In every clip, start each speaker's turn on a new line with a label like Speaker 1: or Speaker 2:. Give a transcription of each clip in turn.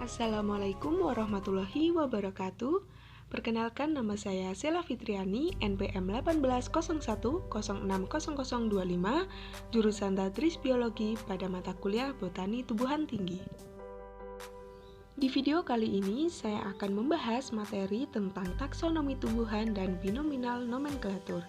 Speaker 1: Assalamualaikum warahmatullahi wabarakatuh. Perkenalkan, nama saya Sela Fitriani, NPM 1801060025, jurusan Tadris Biologi pada mata kuliah Botani Tumbuhan Tinggi. Di video kali ini, saya akan membahas materi tentang taksonomi tumbuhan dan binominal nomenklatur.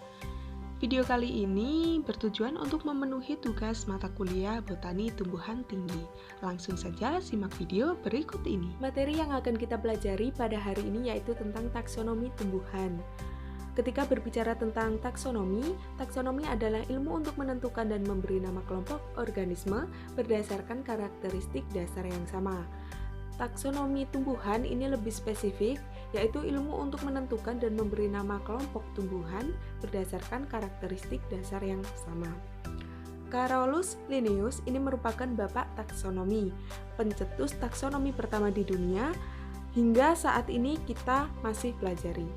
Speaker 1: Video kali ini bertujuan untuk memenuhi tugas mata kuliah Botani Tumbuhan Tinggi. Langsung saja simak video berikut ini. Materi yang akan kita pelajari pada hari ini yaitu tentang taksonomi tumbuhan. Ketika berbicara tentang taksonomi adalah ilmu untuk menentukan dan memberi nama kelompok organisme berdasarkan karakteristik dasar yang sama. Taksonomi tumbuhan ini lebih spesifik, yaitu ilmu untuk menentukan dan memberi nama kelompok tumbuhan berdasarkan karakteristik dasar yang sama. Carolus Linnaeus ini merupakan bapak taksonomi, pencetus taksonomi pertama di dunia, hingga saat ini kita masih pelajari.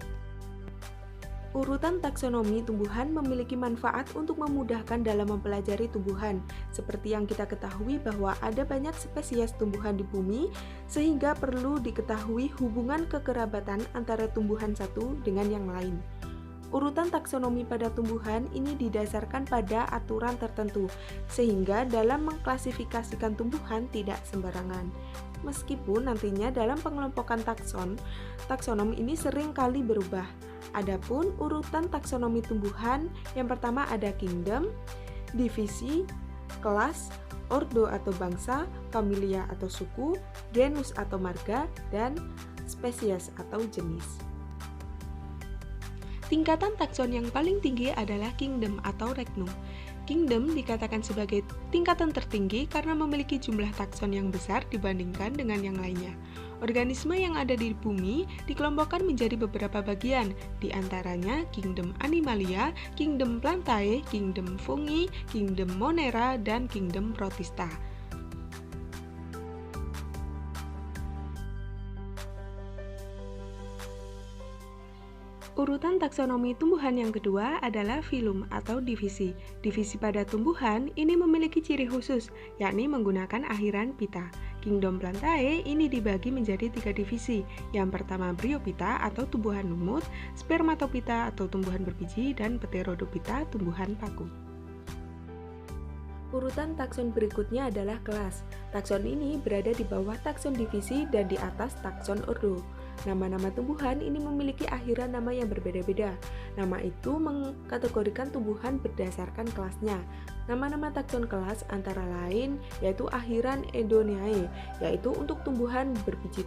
Speaker 1: Urutan taksonomi tumbuhan memiliki manfaat untuk memudahkan dalam mempelajari tumbuhan, seperti yang kita ketahui bahwa ada banyak spesies tumbuhan di bumi, sehingga perlu diketahui hubungan kekerabatan antara tumbuhan satu dengan yang lain. Urutan taksonomi pada tumbuhan ini didasarkan pada aturan tertentu, sehingga dalam mengklasifikasikan tumbuhan tidak sembarangan. Meskipun nantinya dalam pengelompokan taksonom ini sering kali berubah. Adapun urutan taksonomi tumbuhan, yang pertama ada kingdom, divisi, kelas, ordo atau bangsa, familia atau suku, genus atau marga, dan spesies atau jenis. Tingkatan takson yang paling tinggi adalah kingdom atau regnum. Kingdom dikatakan sebagai tingkatan tertinggi karena memiliki jumlah takson yang besar dibandingkan dengan yang lainnya. Organisme yang ada di bumi dikelompokkan menjadi beberapa bagian, di antaranya kingdom Animalia, kingdom Plantae, kingdom Fungi, kingdom Monera, dan kingdom Protista. Urutan taksonomi tumbuhan yang kedua adalah filum atau divisi. Divisi pada tumbuhan ini memiliki ciri khusus, yakni menggunakan akhiran pita. Kingdom Plantae ini dibagi menjadi 3 divisi. Yang pertama Bryophyta atau tumbuhan lumut, Spermatophyta atau tumbuhan berbiji, dan Pterodophyta tumbuhan paku. Urutan takson berikutnya adalah kelas. Takson ini berada di bawah takson divisi dan di atas takson ordo. Nama-nama tumbuhan ini memiliki akhiran nama yang berbeda-beda. Nama itu mengkategorikan tumbuhan berdasarkan kelasnya. Nama-nama takson kelas antara lain yaitu akhiran Edoneae, yaitu untuk tumbuhan berbiji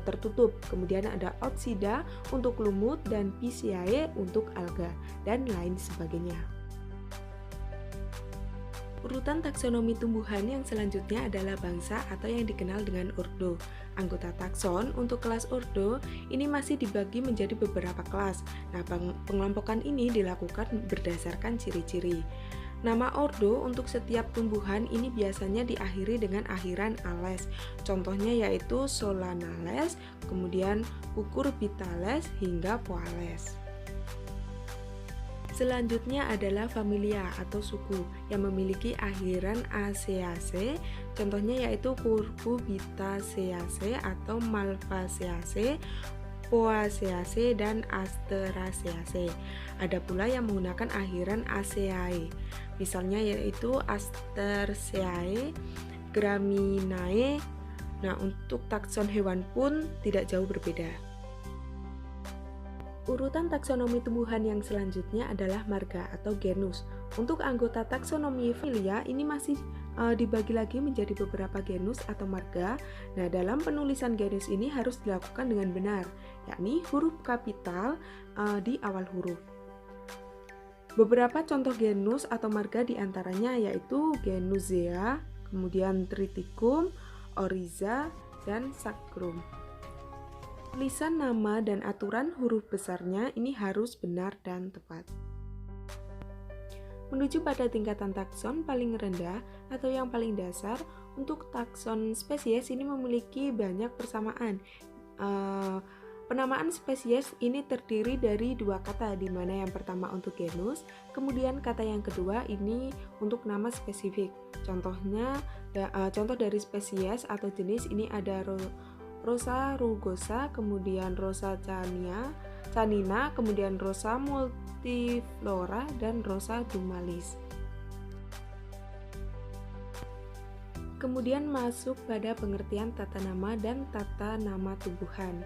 Speaker 1: tertutup. Kemudian ada Otsida untuk lumut dan Pisciae untuk alga, dan lain sebagainya. Urutan taksonomi tumbuhan yang selanjutnya adalah bangsa atau yang dikenal dengan ordo. Anggota takson untuk kelas ordo ini masih dibagi menjadi beberapa kelas. Nah, pengelompokan ini dilakukan berdasarkan ciri-ciri. Nama ordo untuk setiap tumbuhan ini biasanya diakhiri dengan akhiran ales. Contohnya yaitu Solanales, kemudian Cucurbitales hingga Poales. Selanjutnya adalah familia atau suku yang memiliki akhiran Aceae, contohnya yaitu Cucurbitaceae atau Malvaceae, Poaceae, dan Asteraceae. Ada pula yang menggunakan akhiran Aceae, misalnya yaitu Asteraceae, Graminae. Nah, untuk takson hewan pun tidak jauh berbeda. Urutan taksonomi tumbuhan yang selanjutnya adalah marga atau genus. Untuk anggota taksonomi familia ini masih dibagi lagi menjadi beberapa genus atau marga. Nah, dalam penulisan genus ini harus dilakukan dengan benar, yakni huruf kapital di awal huruf. Beberapa contoh genus atau marga diantaranya yaitu Genusea, kemudian Triticum, Oryza, dan Saccharum. Tulisan nama dan aturan huruf besarnya ini harus benar dan tepat. Menuju pada tingkatan takson paling rendah atau yang paling dasar, untuk takson spesies ini memiliki banyak persamaan. Penamaan spesies ini terdiri dari 2 kata, di mana yang pertama untuk genus, kemudian kata yang kedua ini untuk nama spesifik. Contoh dari spesies atau jenis ini ada Rosa rugosa, kemudian Rosa canina, kemudian Rosa multiflora, dan Rosa dumalis. Kemudian masuk pada pengertian tata nama dan tata nama tumbuhan.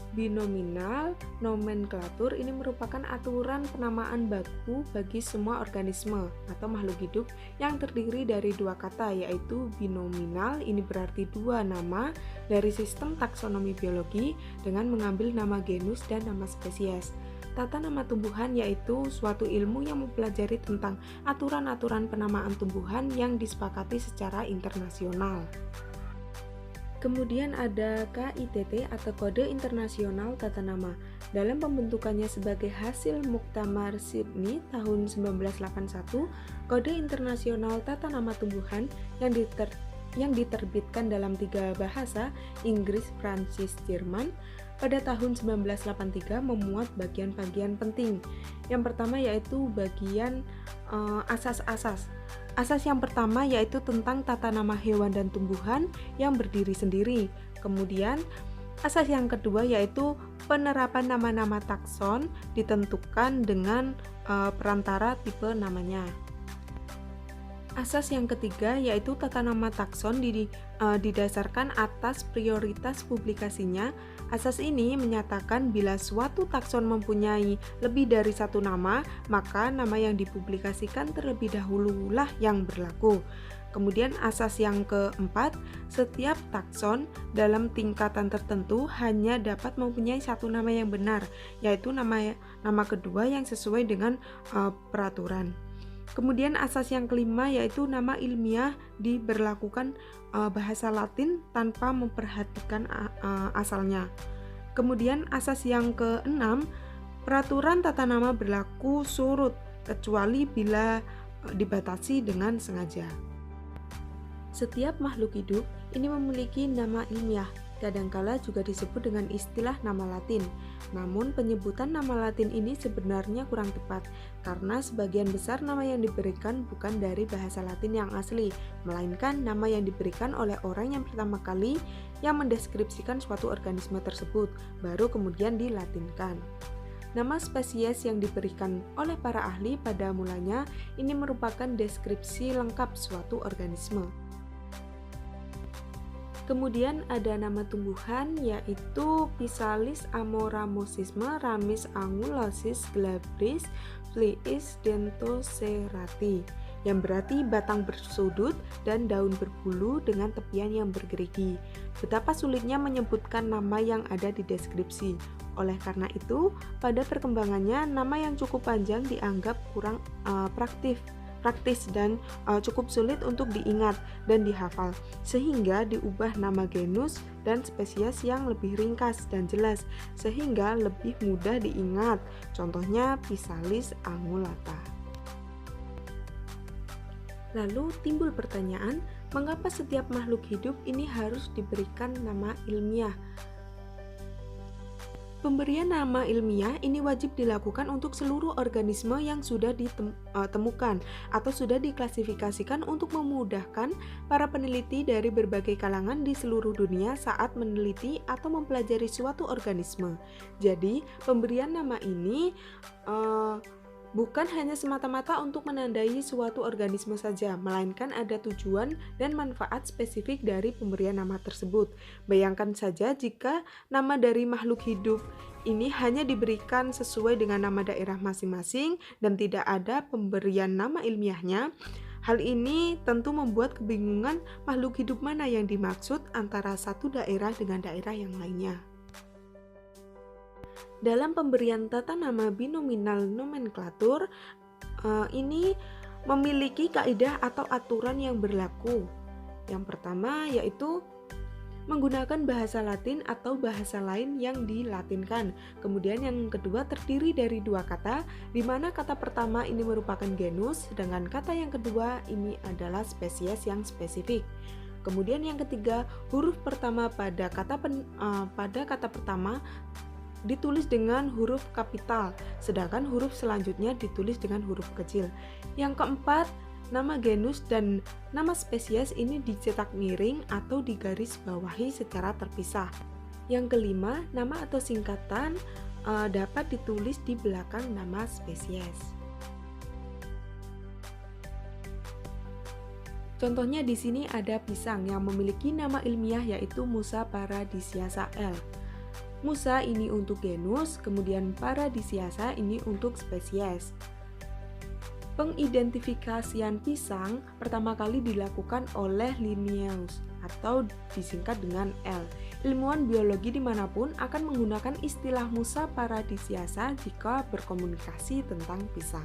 Speaker 1: Binominal nomenklatur ini merupakan aturan penamaan baku bagi semua organisme atau makhluk hidup yang terdiri dari dua kata, yaitu binominal, ini berarti dua nama dari sistem taksonomi biologi dengan mengambil nama genus dan nama spesies. Tata nama tumbuhan yaitu suatu ilmu yang mempelajari tentang aturan-aturan penamaan tumbuhan yang disepakati secara internasional. Kemudian ada KITT atau Kode Internasional Tata Nama. Dalam pembentukannya sebagai hasil Muktamar Sydney tahun 1981, Kode Internasional Tata Nama Tumbuhan yang diterbitkan dalam 3 bahasa, Inggris, Prancis, Jerman, pada tahun 1983 memuat bagian-bagian penting. Yang pertama yaitu bagian asas-asas. Asas yang pertama yaitu tentang tata nama hewan dan tumbuhan yang berdiri sendiri. Kemudian asas yang kedua yaitu penerapan nama-nama takson ditentukan dengan perantara tipe namanya. Asas yang ketiga yaitu tata nama takson didasarkan atas prioritas publikasinya. Asas ini menyatakan bila suatu takson mempunyai lebih dari satu nama, maka nama yang dipublikasikan terlebih dahululah yang berlaku. Kemudian asas yang keempat, setiap takson dalam tingkatan tertentu hanya dapat mempunyai satu nama yang benar, yaitu nama kedua yang sesuai dengan peraturan. Kemudian asas yang kelima yaitu nama ilmiah diberlakukan bahasa Latin tanpa memperhatikan asalnya. Kemudian asas yang keenam, peraturan tata nama berlaku surut kecuali bila dibatasi dengan sengaja. Setiap makhluk hidup ini memiliki nama ilmiah, kadangkala juga disebut dengan istilah nama Latin. Namun penyebutan nama Latin ini sebenarnya kurang tepat karena sebagian besar nama yang diberikan bukan dari bahasa Latin yang asli, melainkan nama yang diberikan oleh orang yang pertama kali yang mendeskripsikan suatu organisme tersebut, baru kemudian dilatinkan. Nama spesies yang diberikan oleh para ahli pada mulanya ini merupakan deskripsi lengkap suatu organisme. Kemudian ada nama tumbuhan yaitu Physalis amoramosisme, Ramis angulosis glabris, Flies dentocerati, yang berarti batang bersudut dan daun berbulu dengan tepian yang bergerigi. Betapa sulitnya menyebutkan nama yang ada di deskripsi. Oleh karena itu, pada perkembangannya nama yang cukup panjang dianggap kurang praktis dan cukup sulit untuk diingat dan dihafal, sehingga diubah nama genus dan spesies yang lebih ringkas dan jelas sehingga lebih mudah diingat. Contohnya Physalis angulata. Lalu timbul pertanyaan, mengapa setiap makhluk hidup ini harus diberikan nama ilmiah? Pemberian nama ilmiah ini wajib dilakukan untuk seluruh organisme yang sudah ditemukan atau sudah diklasifikasikan untuk memudahkan para peneliti dari berbagai kalangan di seluruh dunia saat meneliti atau mempelajari suatu organisme. Jadi, pemberian nama ini bukan hanya semata-mata untuk menandai suatu organisme saja, melainkan ada tujuan dan manfaat spesifik dari pemberian nama tersebut. Bayangkan saja jika nama dari makhluk hidup ini hanya diberikan sesuai dengan nama daerah masing-masing dan tidak ada pemberian nama ilmiahnya. Hal ini tentu membuat kebingungan makhluk hidup mana yang dimaksud antara satu daerah dengan daerah yang lainnya. Dalam pemberian tata nama binominal nomenklatur ini memiliki kaidah atau aturan yang berlaku. Yang pertama yaitu menggunakan bahasa Latin atau bahasa lain yang dilatinkan. Kemudian yang kedua terdiri dari dua kata, di mana kata pertama ini merupakan genus, sedangkan kata yang kedua ini adalah spesies yang spesifik. Kemudian yang ketiga, huruf pertama pada kata pertama ditulis dengan huruf kapital, sedangkan huruf selanjutnya ditulis dengan huruf kecil. Yang keempat, Nama genus dan nama spesies ini dicetak miring atau digaris bawahi secara terpisah. Yang kelima, nama atau singkatan dapat ditulis di belakang nama spesies. Contohnya di sini ada pisang yang memiliki nama ilmiah yaitu Musa paradisiasa L. Musa ini untuk genus, kemudian paradisiasa ini untuk spesies. Pengidentifikasian pisang pertama kali dilakukan oleh Linnaeus atau disingkat dengan L. Ilmuwan biologi dimanapun akan menggunakan istilah Musa paradisiasa jika berkomunikasi tentang pisang.